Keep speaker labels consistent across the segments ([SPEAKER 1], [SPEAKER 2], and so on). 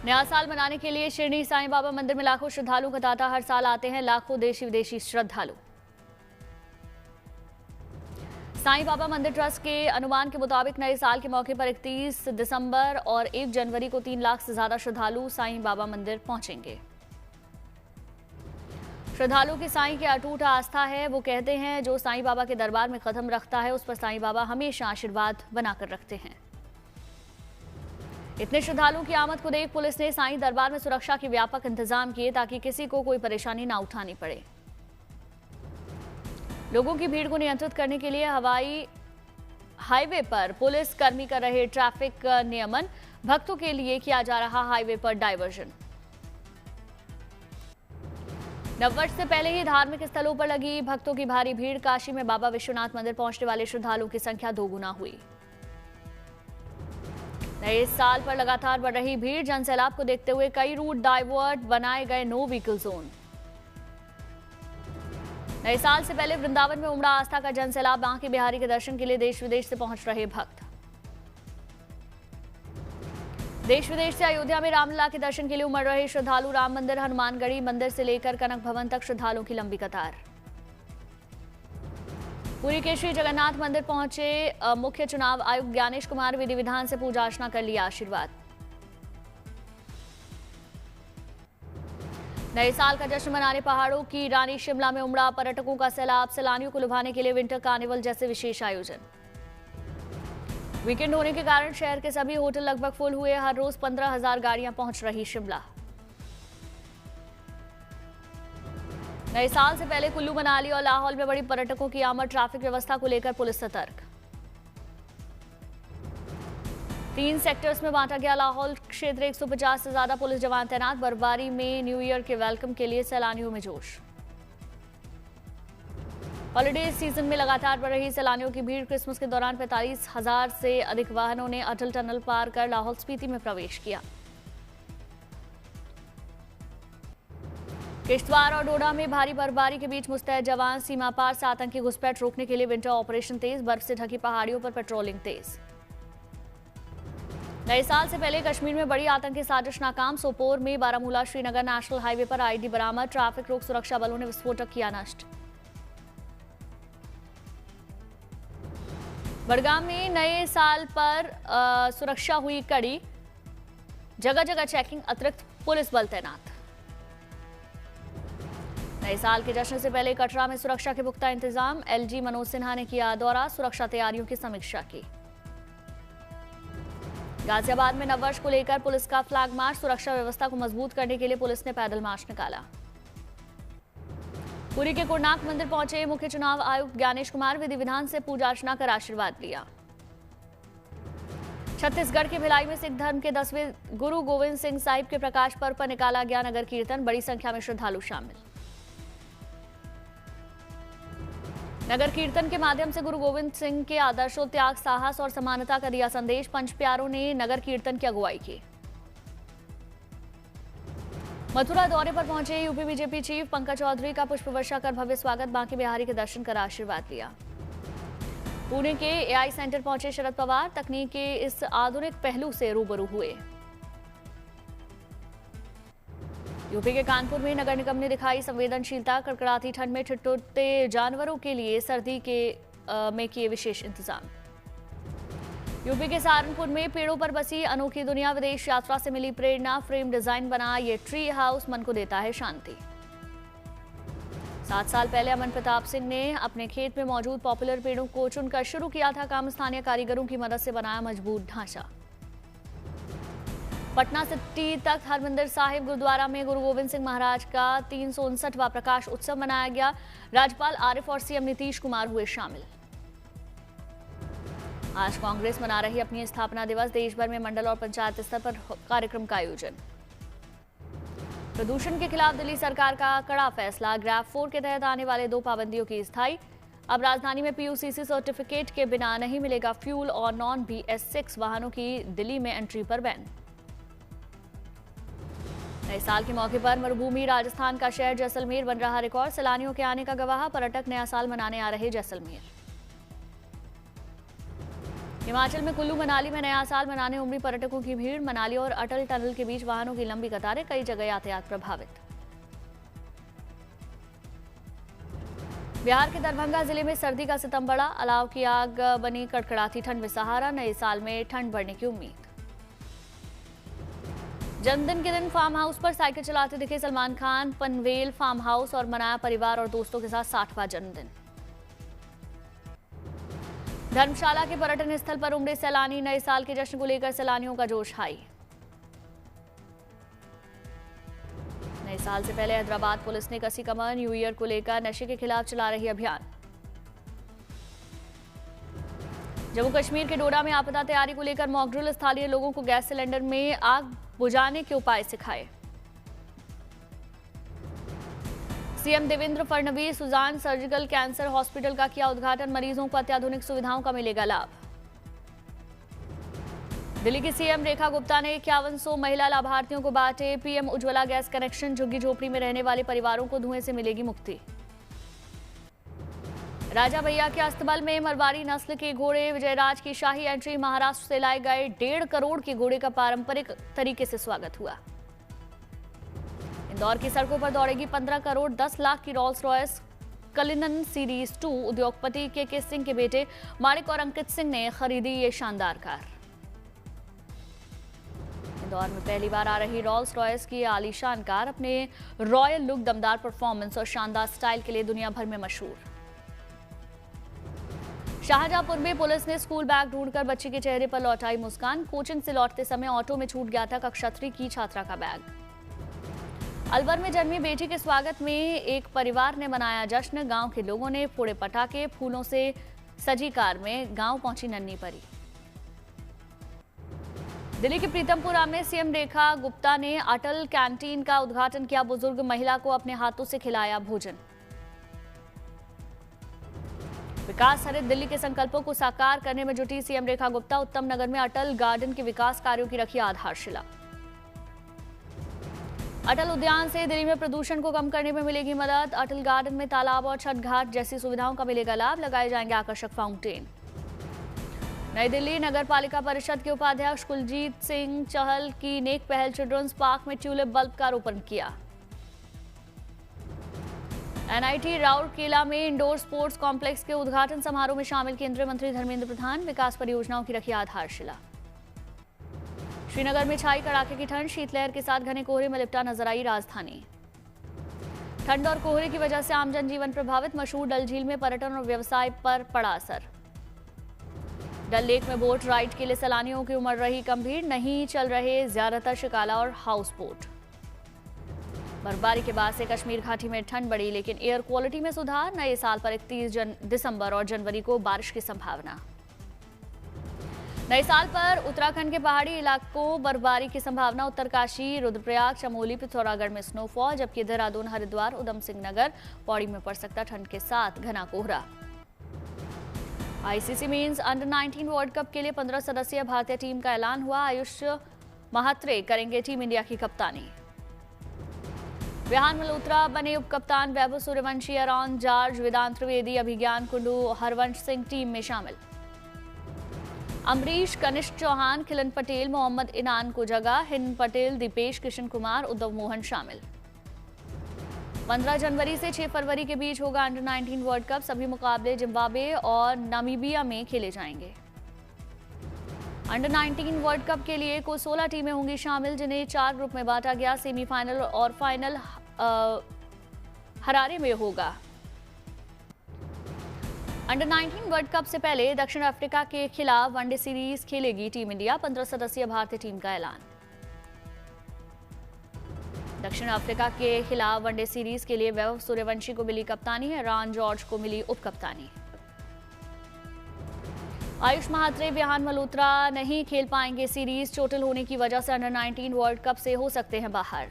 [SPEAKER 1] नया साल मनाने के लिए शिरडी साईं बाबा मंदिर में लाखों श्रद्धालुओं का तांता। हर साल आते हैं लाखों देशी विदेशी श्रद्धालु। साईं बाबा मंदिर ट्रस्ट के अनुमान के मुताबिक नए साल के मौके पर 31 दिसंबर और 1 जनवरी को 3 लाख से ज्यादा श्रद्धालु साईं बाबा मंदिर पहुंचेंगे। श्रद्धालुओं की साईं की अटूट आस्था है। वो कहते हैं जो साईं बाबा के दरबार में कदम रखता है उस पर साईं बाबा हमेशा आशीर्वाद बनाकर रखते हैं। इतने श्रद्धालुओं की आमद को देख पुलिस ने साईं दरबार में सुरक्षा के व्यापक इंतजाम किए ताकि किसी को कोई परेशानी न उठानी पड़े। लोगों की भीड़ को नियंत्रित करने के लिए हवाई हाईवे पर पुलिस कर्मी कर रहे ट्रैफिक नियमन। भक्तों के लिए किया जा रहा हाईवे पर डायवर्जन। नववर्ष से पहले ही धार्मिक स्थलों पर लगी भक्तों की भारी भीड़। काशी में बाबा विश्वनाथ मंदिर पहुंचने वाले श्रद्धालुओं की संख्या दोगुना हुई। नए साल पर लगातार बढ़ रही भीड़। जनसैलाब को देखते हुए कई रूट डाइवर्ट बनाए गए। No vehicle zone. नए साल से पहले वृंदावन में उमड़ा आस्था का जनसैलाब। बांके बिहारी के दर्शन के लिए देश विदेश से पहुंच रहे भक्त। देश विदेश से अयोध्या में रामलला के दर्शन के लिए उमड़ रहे श्रद्धालु। राम मंदिर, हनुमानगढ़ी मंदिर से लेकर कनक भवन तक श्रद्धालुओं की लंबी कतार। पुरी के श्री जगन्नाथ मंदिर पहुंचे मुख्य चुनाव आयुक्त ज्ञानेश कुमार। विधि विधान से पूजा अर्चना कर लिया आशीर्वाद। नए साल का जश्न मनाने पहाड़ों की रानी शिमला में उमड़ा पर्यटकों का सैलाब। सैलानियों को लुभाने के लिए विंटर कार्निवल जैसे विशेष आयोजन। वीकेंड होने के कारण शहर के सभी होटल लगभग फुल हुए। हर रोज 15,000 गाड़ियां पहुंच रही शिमला। नए साल से पहले कुल्लू, मनाली और लाहौल में बड़ी पर्यटकों की आमद। ट्रैफिक व्यवस्था को लेकर पुलिस सतर्क। 3 सेक्टर्स में बांटा गया लाहौल क्षेत्र। 150 से ज्यादा पुलिस जवान तैनात। बर्फबारी में न्यू ईयर के वेलकम के लिए सैलानियों में जोश। हॉलिडे सीजन में लगातार बढ़ रही सैलानियों की भीड़। क्रिसमस के दौरान 45,000 से अधिक वाहनों ने अटल टनल पार कर लाहौल स्पीति में प्रवेश किया। किश्तवाड़ और डोडा में भारी बर्फबारी के बीच मुस्तैद जवान। सीमा पार से आतंकी घुसपैठ रोकने के लिए विंटर ऑपरेशन तेज। बर्फ से ढकी पहाड़ियों पर पेट्रोलिंग तेज। नए साल से पहले कश्मीर में बड़ी आतंकी साजिश नाकाम। सोपोर में बारामूला श्रीनगर नेशनल हाईवे पर आईडी बरामद। ट्रैफिक रोक सुरक्षा बलों ने विस्फोटक किया नष्ट। बड़गाम में नए साल पर सुरक्षा हुई कड़ी। जगह जगह चेकिंग, अतिरिक्त पुलिस बल तैनात। नए साल के जश्न से पहले कटरा में सुरक्षा के पुख्ता इंतजाम। एलजी मनोज सिन्हा ने किया दौरा। सुरक्षा तैयारियों की समीक्षा की। गाजियाबाद में नववर्ष को लेकर पुलिस का फ्लैग मार्च। सुरक्षा व्यवस्था को मजबूत करने के लिए पुलिस ने पैदल मार्च निकाला। पुरी के कोणार्क मंदिर पहुंचे मुख्य चुनाव आयुक्त ज्ञानेश कुमार। विधि विधान से पूजा अर्चना कर आशीर्वाद लिया। छत्तीसगढ़ के भिलाई में सिख धर्म के 10वें गुरु गोविंद सिंह साहिब के प्रकाश पर्व पर निकाला गया नगर कीर्तन। बड़ी संख्या में श्रद्धालु शामिल। नगर कीर्तन के माध्यम से गुरु गोविंद सिंह के आदर्शों, त्याग, साहस और समानता का दिया संदेश। पंच प्यारों ने नगर कीर्तन की अगुवाई की। मथुरा दौरे पर पहुंचे UP BJP chief Pankaj Chaudhary का पुष्प वर्षा कर भव्य स्वागत। बांके बिहारी के दर्शन कर आशीर्वाद लिया। पुणे के एआई सेंटर पहुंचे शरद पवार। तकनीक के इस आधुनिक पहलू से रूबरू हुए। यूपी के कानपुर में नगर निगम ने दिखाई संवेदनशीलता। कड़कड़ाती ठंड में ठिठुरते जानवरों के लिए सर्दी में किए विशेष इंतजाम। यूपी के सहारनपुर में पेड़ों पर बसी अनोखी दुनिया। विदेश यात्रा से मिली प्रेरणा। फ्रेम डिजाइन बना ये ट्री हाउस मन को देता है शांति। 7 साल पहले अमन प्रताप सिंह ने अपने खेत में मौजूद पॉपुलर पेड़ों को चुनकर शुरू किया था काम। स्थानीय कारीगरों की मदद से बनाया मजबूत ढांचा। पटना सिटी तक हरमंदिर साहिब गुरुद्वारा में गुरु गोविंद सिंह महाराज का 359वां प्रकाश उत्सव मनाया गया। राज्यपाल आरिफ और सीएम नीतीश कुमार हुए शामिल। आज कांग्रेस मना रही अपनी स्थापना दिवस। देश भर में मंडल और पंचायत स्तर पर कार्यक्रम का आयोजन। प्रदूषण के खिलाफ दिल्ली सरकार का कड़ा फैसला। ग्रैब 4 के तहत आने वाले 2 पाबंदियों की स्थायी। अब राजधानी में पीयूसीसी सर्टिफिकेट के बिना नहीं मिलेगा फ्यूल और नॉन BS6 वाहनों की दिल्ली में एंट्री पर बैन। नए साल के मौके पर मरुभूमि राजस्थान का शहर जैसलमेर बन रहा रिकॉर्ड। सैलानियों के आने का गवाह। पर्यटक नया साल मनाने आ रहे जैसलमेर। हिमाचल में कुल्लू मनाली में नया साल मनाने उमड़ी पर्यटकों की भीड़। मनाली और अटल टनल के बीच वाहनों की लंबी कतारें, कई जगह यातायात प्रभावित। बिहार के दरभंगा जिले में सर्दी का सितम बढ़ा। अलाव की आग बनी कड़कड़ाती ठंड में सहारा। नए साल में ठंड बढ़ने की उम्मीद। जन्मदिन के दिन फार्म हाउस पर साइकिल चलाते दिखे सलमान खान। पनवेल फार्म हाउस और मनाया परिवार और दोस्तों के साथ 60वां जन्मदिन। धर्मशाला के पर्यटन स्थल पर उमड़े सैलानी। नए साल के जश्न को लेकर सैलानियों का जोश हाई। नए साल से पहले हैदराबाद पुलिस ने कसी कमर। न्यू ईयर को लेकर नशे के खिलाफ चला रही अभियान। जम्मू कश्मीर के डोडा में आपदा तैयारी को लेकर मॉकड्रिल। स्थानीय लोगों को गैस सिलेंडर में आग बुझाने के उपाय सिखाए। CM Devendra Fadnavis Sujan surgical cancer hospital का किया उद्घाटन। मरीजों को अत्याधुनिक सुविधाओं का मिलेगा लाभ। दिल्ली की सीएम रेखा गुप्ता ने 5100 महिला लाभार्थियों को बांटे पीएम उज्ज्वला गैस कनेक्शन। झुग्गी झोपड़ी में रहने वाले परिवारों को धुएं से मिलेगी मुक्ति। राजा भैया के अस्तबल में मरवाड़ी नस्ल के घोड़े। विजयराज की शाही एंट्री। महाराष्ट्र से लाए गए 1.5 करोड़ के घोड़े का पारंपरिक तरीके से स्वागत हुआ। इंदौर की सड़कों पर दौड़ेगी 15 करोड़ 10 लाख की रोल्स रॉयस कलिनन सीरीज 2। उद्योगपति के सिंह के बेटे माणिक और अंकित सिंह ने खरीदी ये शानदार कार। इंदौर में पहली बार आ रही रोल्स रॉयस की आलीशान कार अपने रॉयल लुक, दमदार परफॉर्मेंस और शानदार स्टाइल के लिए दुनिया भर में मशहूर। शाहजहांपुर में पुलिस ने स्कूल बैग ढूंढकर बच्ची के चेहरे पर लौटाई मुस्कान। कोचिंग से लौटते समय ऑटो में छूट गया था कक्षा 3 की छात्रा का बैग। अलवर में जन्मी बेटी के स्वागत में एक परिवार ने मनाया जश्न। गांव के लोगों ने फोड़े पटाखे। फूलों से सजी कार में गांव पहुंची नन्ही परी। दिल्ली के प्रीतमपुरा में सीएम रेखा गुप्ता ने अटल कैंटीन का उद्घाटन किया। बुजुर्ग महिला को अपने हाथों से खिलाया भोजन। विकास हरित दिल्ली के संकल्पों को साकार करने में जुटी सीएम रेखा गुप्ता। उत्तम नगर में अटल गार्डन के विकास कार्यों की रखी आधारशिला। अटल उद्यान से दिल्ली में प्रदूषण को कम करने में मिलेगी मदद। अटल गार्डन में तालाब और छठ घाट जैसी सुविधाओं का मिलेगा लाभ। लगाए जाएंगे आकर्षक फाउंटेन। नई दिल्ली नगर पालिका परिषद के उपाध्यक्ष कुलजीत सिंह चहल की नेक पहल। चिल्ड्रंस पार्क में ट्यूलिप बल्ब का रोपण किया। एनआईटी राउरकेला में इंडोर स्पोर्ट्स कॉम्प्लेक्स के उद्घाटन समारोह में शामिल केंद्रीय मंत्री धर्मेंद्र प्रधान। विकास परियोजनाओं की रखी आधारशिला। श्रीनगर में छाई कड़ाके की ठंड। शीतलहर के साथ घने कोहरे में लिपटा नजर आई राजधानी। ठंड और कोहरे की वजह से आम जनजीवन प्रभावित। मशहूर डल झील में पर्यटन और व्यवसाय पर पड़ा असर। डल लेक में बोट राइड के लिए सैलानियों की उमड़ रही गंभीर। नहीं चल रहे ज्यादातर शिकाला और हाउस बोट। बर्फबारी के बाद से कश्मीर घाटी में ठंड बढ़ी, लेकिन एयर क्वालिटी में सुधार। नए साल पर 31 दिसंबर और जनवरी को बारिश की संभावना। नए साल पर उत्तराखंड के पहाड़ी इलाकों बर्फबारी की संभावना। उत्तरकाशी, रुद्रप्रयाग, चमोली, पिथौरागढ़ में स्नोफॉल, जबकि देहरादून, हरिद्वार, उधम सिंह नगर, पौड़ी में पड़ सकता ठंड के साथ घना कोहरा। ICC men's under 19 world cup के लिए 15 सदस्यीय भारतीय टीम का ऐलान हुआ। आयुष महात्रे करेंगे टीम इंडिया की कप्तानी। विहान मल्होत्रा बने उप कप्तान। वैभव सूर्यवंशी, अरॉन जॉर्ज, वेदांत त्रिवेदी, अभिज्ञान कुंडू, हरवंश सिंह टीम में शामिल। अमरीश, कनिष्क चौहान, खिलन पटेल, मोहम्मद इनान को जगह। हिन पटेल, दीपेश, किशन कुमार, उद्धव मोहन शामिल। 15 जनवरी से 6 फरवरी के बीच होगा अंडर 19 वर्ल्ड कप। सभी मुकाबले जिम्बाब्वे और नामीबिया में खेले जाएंगे। अंडर 19 वर्ल्ड कप के लिए कुल 16 टीमें होंगी शामिल, जिन्हें 4 ग्रुप में बांटा गया। सेमीफाइनल और फाइनल हरारे में होगा। अंडर 19 वर्ल्ड कप से पहले दक्षिण अफ्रीका के खिलाफ वनडे सीरीज खेलेगी टीम इंडिया। 15 सदस्यीय भारतीय टीम का ऐलान। दक्षिण अफ्रीका के खिलाफ वनडे सीरीज के लिए वैभव सूर्यवंशी को मिली कप्तानी है। रॉन जॉर्ज को मिली उप कप्तानी। आयुष महात्रे, विहान मल्होत्रा नहीं खेल पाएंगे सीरीज। चोटिल होने की वजह से अंडर 19 वर्ल्ड कप से हो सकते हैं बाहर।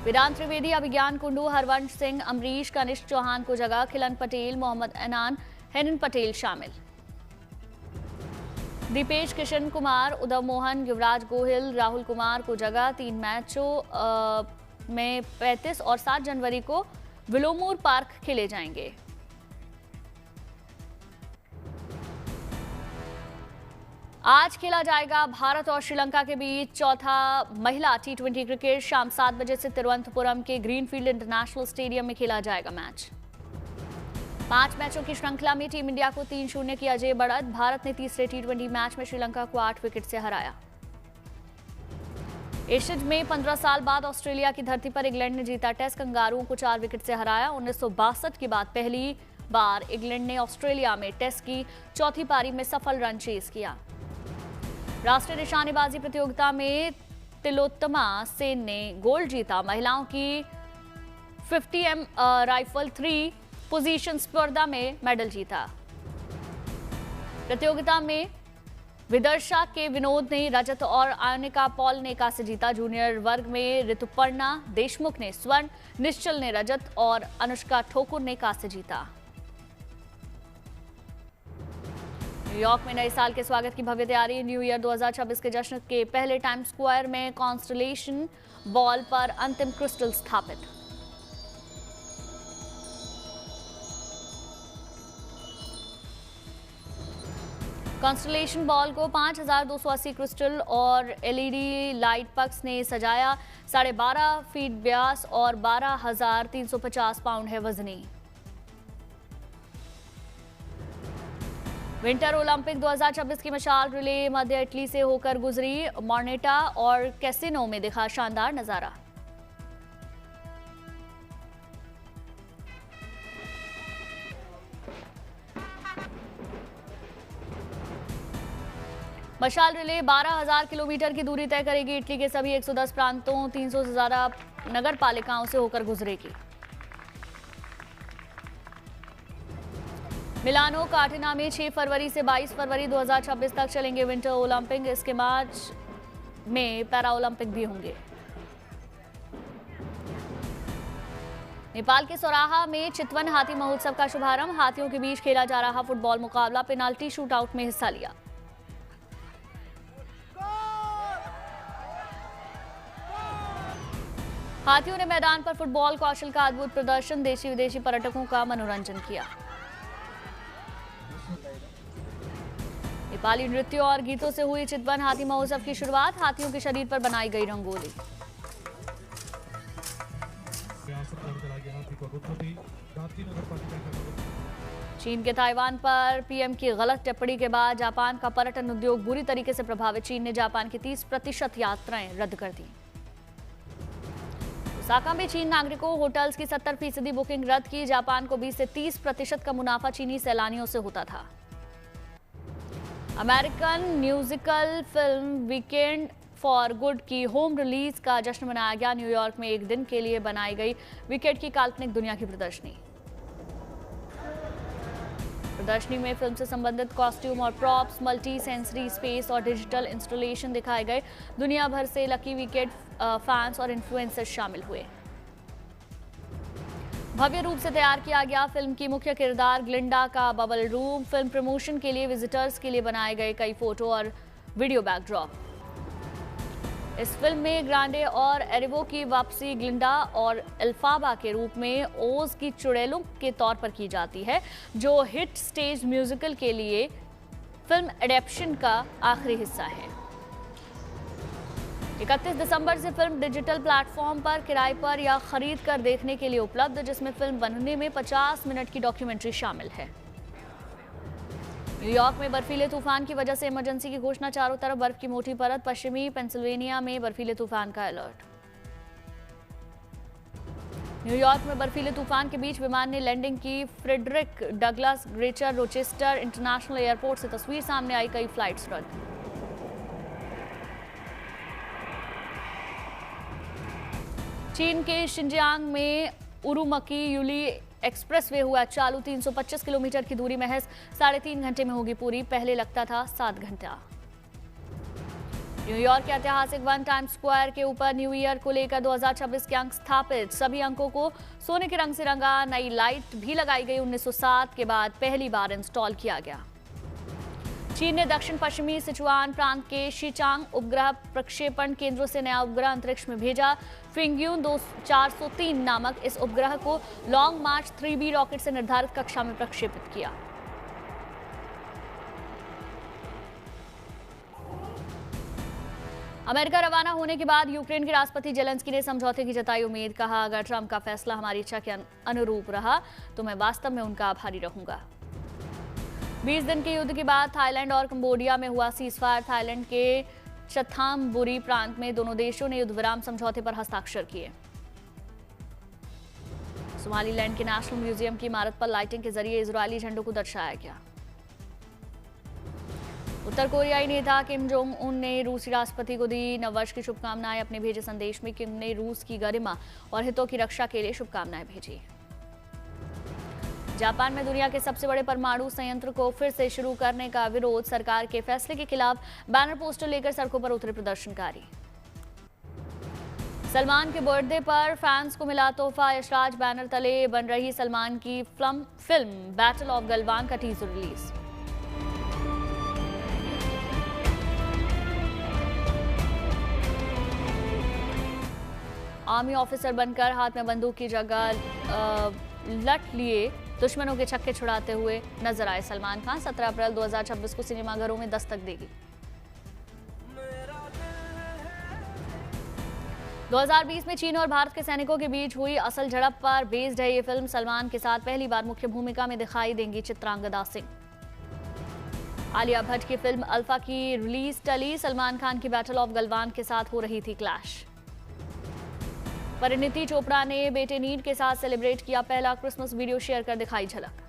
[SPEAKER 1] वेदांत त्रिवेदी, अभिज्ञान कुंडू, हरवंश सिंह, अमरीश, कनिष्क चौहान को जगह। खिलन पटेल, मोहम्मद इनान, हेनन पटेल शामिल। दीपेश, किशन कुमार, उद्धव मोहन, युवराज गोहिल, राहुल कुमार को जगह। 3 मैचों में 35 और 7 जनवरी को विलोमूर पार्क खेले जाएंगे। आज खेला जाएगा भारत और श्रीलंका के बीच चौथा महिला T20 क्रिकेट। शाम 7 बजे से तिरुवनंतपुरम के ग्रीनफील्ड इंटरनेशनल स्टेडियम में खेला जाएगा मैच। 5 मैचों की श्रृंखला में टीम इंडिया को 3-0 की अजय बढ़त। भारत ने तीसरे T20 मैच में श्रीलंका को 8 विकेट से हराया। एशेज में 15 साल बाद ऑस्ट्रेलिया की धरती पर इंग्लैंड ने जीता टेस्ट। कंगारुओं को 4 विकेट से हराया। 1962 के बाद पहली बार इंग्लैंड ने ऑस्ट्रेलिया में टेस्ट की चौथी पारी में सफल रन चेज किया। राष्ट्रीय निशानेबाजी प्रतियोगिता में तिलोत्तमा सेन ने गोल्ड जीता। महिलाओं की 50m राइफल 3 पोजीशन स्पर्धा में मेडल जीता। प्रतियोगिता में विदर्शा के विनोद ने रजत और आनिका पॉल ने कांस्य जीता। जूनियर वर्ग में ऋतुपर्णा देशमुख ने स्वर्ण, निश्चल ने रजत और अनुष्का ठोकुर ने कांस्य जीता। न्यूयॉर्क में नए साल के स्वागत की भव्य तैयारी। न्यू ईयर 2026 के जश्न के पहले टाइम स्क्वायर में कॉन्स्टलेशन बॉल पर अंतिम क्रिस्टल स्थापित। कॉन्स्टलेशन बॉल को 5280 क्रिस्टल और एलईडी लाइट पक्स ने सजाया। 12.5 फीट व्यास और 12,350 पाउंड है वजनी। विंटर ओलंपिक 2026 की मशाल रिले मध्य इटली से होकर गुजरी। मॉर्नेटा और कैसिनो में दिखा शानदार नजारा। मशाल रिले 12,000 किलोमीटर की दूरी तय करेगी। इटली के सभी 110 प्रांतों 300 से ज्यादा नगर पालिकाओं से होकर गुजरेगी। मिलानो कार्टिना में 6 फरवरी से 22 फरवरी 2026 तक चलेंगे विंटर ओलंपिक। इसके मार्च में पैरा ओलंपिक भी होंगे। नेपाल के सौराहा में चितवन हाथी महोत्सव का शुभारंभ। हाथियों के बीच खेला जा रहा फुटबॉल मुकाबला पेनाल्टी शूटआउट में हिस्सा लिया। हाथियों ने मैदान पर फुटबॉल कौशल का अद्भुत प्रदर्शन। देशी विदेशी पर्यटकों का मनोरंजन किया। नेपाली नृत्यों और गीतों से हुई चितवन हाथी महोत्सव की शुरुआत। हाथियों के शरीर पर बनाई गई रंगोली। चीन के ताइवान पर पीएम की गलत टिप्पणी के बाद जापान का पर्यटन उद्योग बुरी तरीके से प्रभावित। चीन ने जापान की 30% यात्राएं रद्द कर दी। ओसाका में चीन नागरिकों होटल्स की 70% बुकिंग रद्द की। जापान को 20 से 30% का मुनाफा चीनी सैलानियों से होता था। American musical film weekend for good की होम रिलीज का जश्न मनाया गया। न्यूयॉर्क में एक दिन के लिए बनाई गई विकेट की काल्पनिक दुनिया की प्रदर्शनी। प्रदर्शनी में फिल्म से संबंधित कॉस्ट्यूम और प्रॉप्स, मल्टी सेंसरी स्पेस और डिजिटल इंस्टॉलेशन दिखाए गए। दुनिया भर से लकी विकेट फैंस और इन्फ्लुएंसर्स शामिल हुए। भव्य रूप से तैयार किया गया फिल्म की मुख्य किरदार ग्लिंडा का बबल रूम। फिल्म प्रमोशन के लिए विजिटर्स के लिए बनाए गए कई फोटो और वीडियो बैकड्रॉप। इस फिल्म में ग्रांडे और एरिवो की वापसी ग्लिंडा और एल्फाबा के रूप में ओज की चुड़ैलों के तौर पर की जाती है, जो हिट स्टेज म्यूजिकल के लिए फिल्म एडेप्शन का आखिरी हिस्सा है। 31 दिसंबर से फिल्म डिजिटल प्लेटफॉर्म पर किराए पर या खरीद कर देखने के लिए उपलब्ध, जिसमें फिल्म बनने में 50 मिनट की डॉक्यूमेंट्री शामिल है। न्यूयॉर्क में बर्फीले तूफान की वजह से इमरजेंसी की घोषणा। चारों तरफ बर्फ की मोटी परत। पश्चिमी पेंसिल्वेनिया में बर्फीले तूफान का अलर्ट। न्यूयॉर्क में बर्फीले तूफान के बीच विमान ने लैंडिंग की। Frederick Douglass Greater Rochester International Airport से तस्वीर सामने आई। कई फ्लाइट्स रद्द। चीन के शिंजियांग में उरुमकी यूली एक्सप्रेसवे हुआ चालू। 325 किलोमीटर की दूरी महज 3.5 घंटे में होगी पूरी। पहले लगता था 7 घंटा। न्यूयॉर्क के ऐतिहासिक वन टाइम स्क्वायर के ऊपर न्यू ईयर को लेकर 2026 के अंक स्थापित। सभी अंकों को सोने के रंग से रंगा। नई लाइट भी लगाई गई। 1907 के बाद पहली बार इंस्टॉल किया गया। चीन ने दक्षिण पश्चिमी सिचुआन प्रांत के शीचांग उपग्रह प्रक्षेपण केंद्रों से नया उपग्रह अंतरिक्ष में भेजा। फिंग्यून 403 नामक इस उपग्रह को लॉन्ग मार्च 3B रॉकेट से निर्धारित कक्षा में प्रक्षेपित किया। अमेरिका रवाना होने के बाद यूक्रेन के राष्ट्रपति जेलेंस्की ने समझौते की जताई उम्मीद। कहा, अगर ट्रंप का फैसला हमारी इच्छा के अनुरूप रहा तो मैं वास्तव में उनका आभारी रहूंगा। 20 दिन के युद्ध के बाद थाईलैंड और कंबोडिया में हुआ सीजफायर। थाईलैंड के चथामबुरी प्रांत में दोनों देशों ने युद्ध विराम समझौते पर हस्ताक्षर किए। सोमालीलैंड के नेशनल म्यूजियम की इमारत पर लाइटिंग के जरिए इजरायली झंडों को दर्शाया गया। उत्तर कोरियाई नेता किम जोंग उन ने रूसी राष्ट्रपति को दी नववर्ष की शुभकामनाएं। अपने भेजे संदेश में किम ने रूस की गरिमा और हितों की रक्षा के लिए शुभकामनाएं भेजी। जापान में दुनिया के सबसे बड़े परमाणु संयंत्र को फिर से शुरू करने का विरोध। सरकार के फैसले के खिलाफ बैनर पोस्टर लेकर सड़कों पर उतरे प्रदर्शनकारी। सलमान के बर्थडे पर फैंस को मिला तोहफा। यशराज बैनर तले बन रही सलमान की फिल्म बैटल ऑफ गलवान का टीजर रिलीज। आर्मी ऑफिसर बनकर हाथ में बंदूक की जगह लट लिए दुश्मनों के छक्के छुड़ाते हुए नजर आए सलमान खान। 17 अप्रैल 2026 को सिनेमाघरों में दस्तक देगी। 2020 में चीन और भारत के सैनिकों के बीच हुई असल झड़प पर बेस्ड है ये फिल्म। सलमान के साथ पहली बार मुख्य भूमिका में दिखाई देंगी चित्रांगदा सिंह। आलिया भट्ट की फिल्म अल्फा की रिलीज टली। सलमान खान की बैटल ऑफ गलवान के साथ हो रही थी क्लैश। परिणीति चोपड़ा ने बेटे नीड के साथ सेलिब्रेट किया पहला क्रिसमस। वीडियो शेयर कर दिखाई झलक।